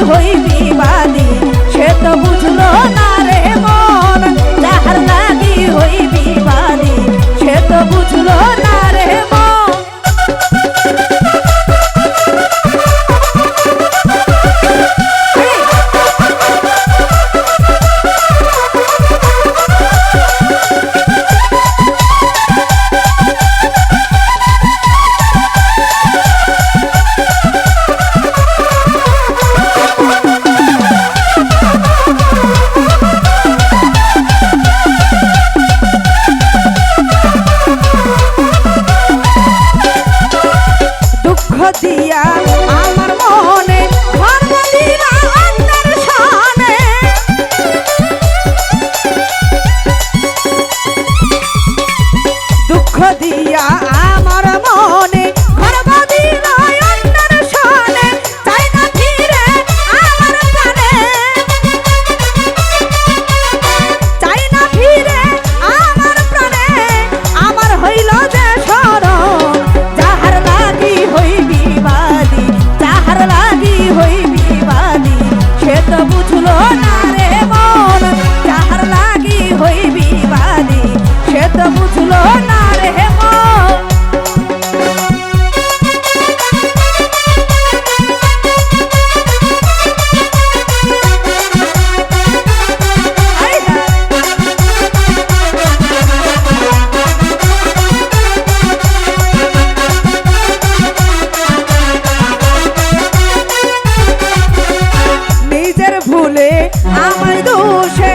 হই বিবাদী সে তো বুঝলো না রে মন যাহার লাগি হই বিবাদী সে তো বুঝলো না রে মন দিয়া আমার মনে ধর্ম দিলা অন্যের শানে দুঃখ দিয়া আমার মনে ধর্ম দিলা অন্যের শানে চাই না ফিরে আমার প্রাণে চাই না ফিরে আমার প্রাণে আমার হইল যে শরণ যাহার লাগি হইবি যাহার লাগি হই বিবাদী সে তো বুঝলো না রে মন যাহার লাগি হই বিবাদী সে তো বুঝলো না রে মন ভুলে আমার দোষে